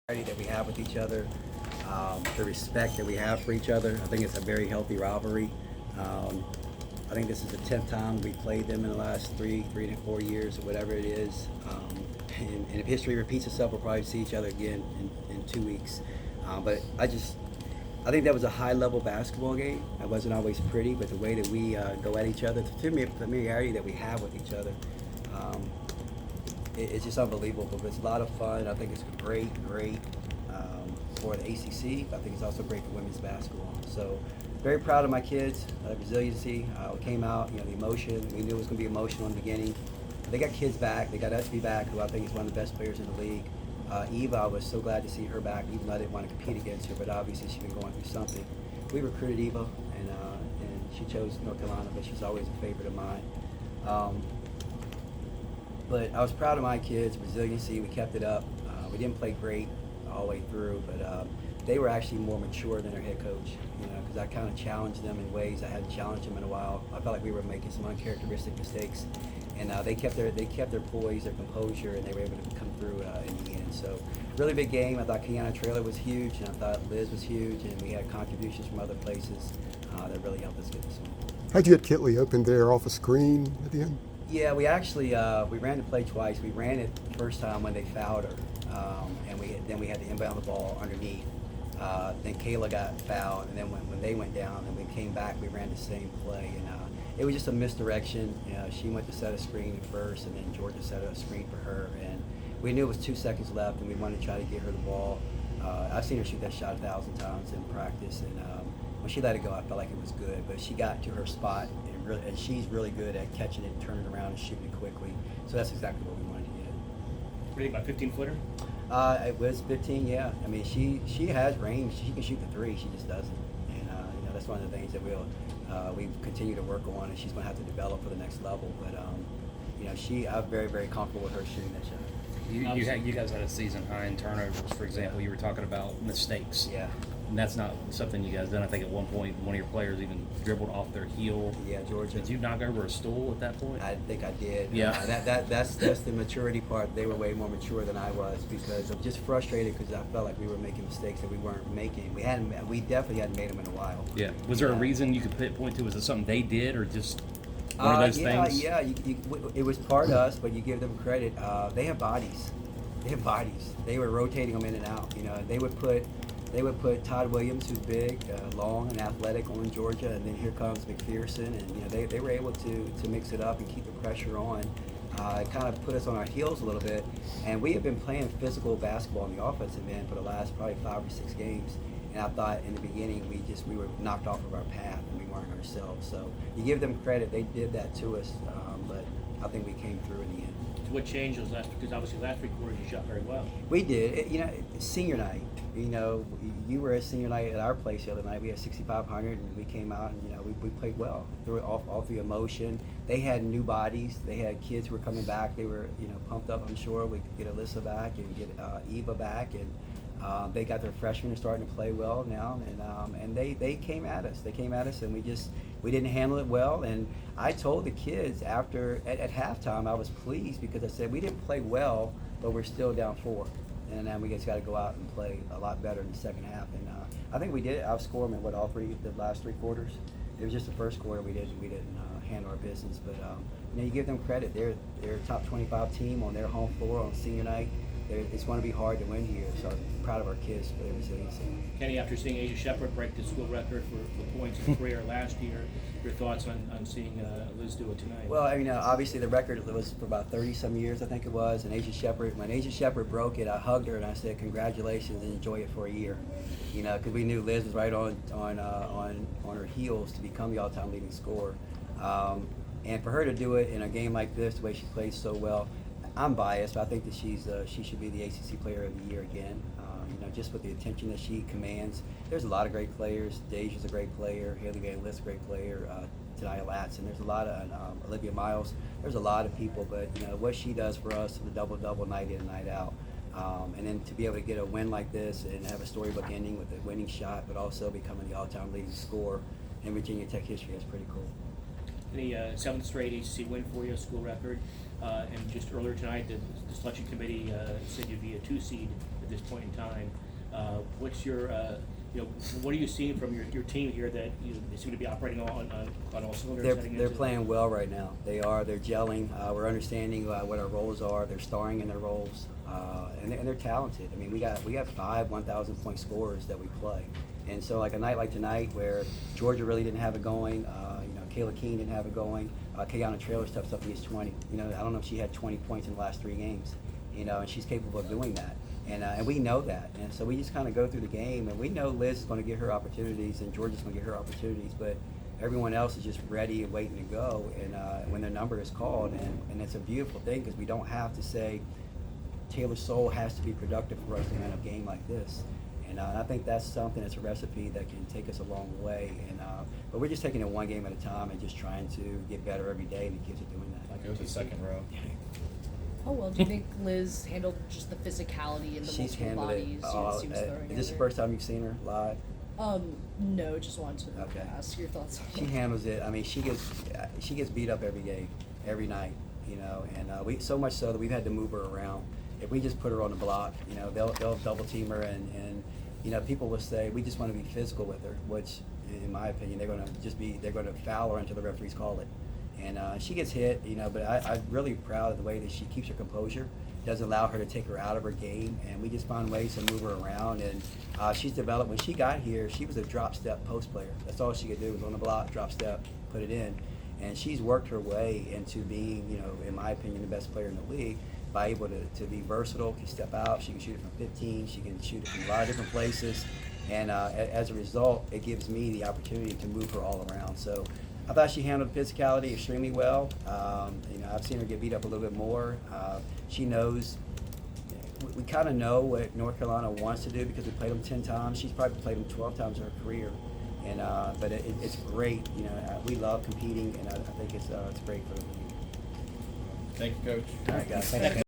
that we have with each other, the respect that we have for each other. I think it's a very healthy rivalry. Um, I think this is the 10th time we played them in the last 3 to 4 years, or whatever it is. And if history repeats itself, we'll probably see each other again in 2 weeks. But I think that was a high-level basketball game. It wasn't always pretty, but the way that we go at each other, the familiarity that we have with each other, um, it's just unbelievable. But it's a lot of fun. I think it's great for the ACC. I think it's also great for women's basketball. So very proud of my kids. Resiliency. We came out, the emotion. We knew it was going to be emotional in the beginning. They got kids back. They got SB back, who I think is one of the best players in the league. Eva, I was so glad to see her back, even though I didn't want to compete against her, but obviously she's been going through something. We recruited Eva, and she chose North Carolina, but she's always a favorite of mine. But I was proud of my kids' resiliency. We kept it up. We didn't play great all the way through, but they were actually more mature than their head coach, because I kind of challenged them in ways I hadn't challenged them in a while. I felt like we were making some uncharacteristic mistakes, and they kept their poise, their composure, and they were able to come through in the end. So really big game. I thought Kiana Traylor was huge, and I thought Liz was huge, and we had contributions from other places that really helped us get this one. How'd you get Kitley open there off a screen at the end? Yeah, we actually we ran the play twice. We ran it the first time when they fouled her, and then we had to inbound the ball underneath. Then Kayla got fouled, and then when they went down and we came back, we ran the same play, and it was just a misdirection. She went to set a screen first, and then Georgia set a screen for her, and we knew it was 2 seconds left, and we wanted to try to get her the ball. I've seen her shoot that shot 1,000 times in practice, and when she let it go, I felt like it was good, but she got to her spot, and she's really good at catching it and turning around and shooting it quickly. So that's exactly what we wanted to get. What do you think about 15-footer? It was 15, yeah. I mean, she has range. She can shoot the three. She just doesn't. And that's one of the things that we continue to work on, and she's going to have to develop for the next level. But I'm very, very comfortable with her shooting that shot. You guys had a season high in turnovers, for example. You were talking about mistakes. Yeah. And that's not something you guys done. I think at one point one of your players even dribbled off their heel. Yeah, Georgia. Did you knock over a stool at that point? I think I did. Yeah. That's the maturity part. They were way more mature than I was, because I'm just frustrated because I felt like we were making mistakes that we weren't making. We definitely hadn't made them in a while. Yeah. Was there a reason you could point to? Was it something they did, or just one of those things? Yeah, it was part of us, but you give them credit. They have bodies. They were rotating them in and out. They would put Todd Williams, who's big, long, and athletic, on Georgia, and then here comes McPherson, and they were able to mix it up and keep the pressure on. It kind of put us on our heels a little bit, and we have been playing physical basketball on the offensive end for the last probably 5 or 6 games. And I thought in the beginning we were knocked off of our path, and we weren't ourselves. So you give them credit; they did that to us, but I think we came through in the end. So what changed those because obviously last 3 quarters you shot very well. We did. It's senior night. You were at senior night at our place the other night. We had 6,500, and we came out, and we played well through all through emotion. They had new bodies. They had kids who were coming back. They were pumped up. I'm sure we could get Alyssa back and get Eva back, and they got their freshmen are starting to play well now, and they came at us. They came at us, and we didn't handle it well. And I told the kids at halftime I was pleased, because I said we didn't play well, but we're still down 4. And then we just got to go out and play a lot better in the second half. And I think we did outscore them in the last 3 quarters. It was just the first quarter we didn't handle our business. But you give them credit. They're a top 25 team on their home floor on senior night. It's going to be hard to win here. So I'm proud of our kids for their resiliency. Kenny, after seeing Asia Shepherd break the school record for points in career last year, your thoughts on seeing Liz do it tonight? Well, obviously the record was for about 30-some years, I think it was. And when Asia Shepherd broke it, I hugged her and I said, "Congratulations, and enjoy it for a year." Because we knew Liz was right on her heels to become the all-time leading scorer. And for her to do it in a game like this, the way she plays so well, I'm biased, but I think that she should be the ACC Player of the Year again. Just with the attention that she commands. There's a lot of great players. Deja's a great player. Haley Van Lith's a great player. Tanaya Latson. There's a lot of Olivia Miles. There's a lot of people, but what she does for us, the double-double night in and night out. And then to be able to get a win like this and have a storybook ending with a winning shot, but also becoming the all-time leading scorer in Virginia Tech history, that's pretty cool. The 7th straight ACC win for you, school record. And just earlier tonight, the selection committee said you'd be a 2 seed at this point in time. What's your, what are you seeing from your team here that they seem to be operating on all cylinders? heading They're into- playing well right now. They're gelling. We're understanding what our roles are. They're starring in their roles, and they're talented. I mean, we got 5 1,000-point scorers that we play, and so like a night like tonight where Georgia really didn't have it going. Kayla Keene didn't have it going. Kayana Traylor steps up and gets 20. I don't know if she had 20 points in the last 3 games. And she's capable of doing that. And we know that. And so we just kind of go through the game, and we know Liz is going to get her opportunities, and Georgia's going to get her opportunities, but everyone else is just ready and waiting to go. And when their number is called, and it's a beautiful thing because we don't have to say Taylor Soule has to be productive for us to win a game like this. And I think that's something that's a recipe that can take us a long way. But we're just taking it one game at a time and just trying to get better every day, and the kids are doing that. Go to the second row. How well do you think Liz handled just the physicality and the She's multiple handled it. bodies she was throwing Is this the at her? first time you've seen her live? No, just wanted to Okay. ask your thoughts on She it. handles it. I mean, she gets beat up every game, every night, and we so much so that we've had to move her around. If we just put her on the block, they'll double team her, and people will say we just want to be physical with her, which in my opinion they're going to foul her until the referees call it. And she gets hit, but I'm really proud of the way that she keeps her composure, doesn't allow her to take her out of her game, and we just find ways to move her around. And she's developed. When she got here, she was a drop step post player. That's all she could do was on the block, drop step, put it in. And she's worked her way into being, in my opinion, the best player in the league by able to be versatile, can step out, she can shoot it from 15, she can shoot it from a lot of different places. And as a result, it gives me the opportunity to move her all around. So I thought she handled physicality extremely well. I've seen her get beat up a little bit more. She knows, we kind of know what North Carolina wants to do because we played them 10 times. She's probably played them 12 times in her career. And but it's great. We love competing, and I think it's great for the league. Thank you, Coach. All right, guys.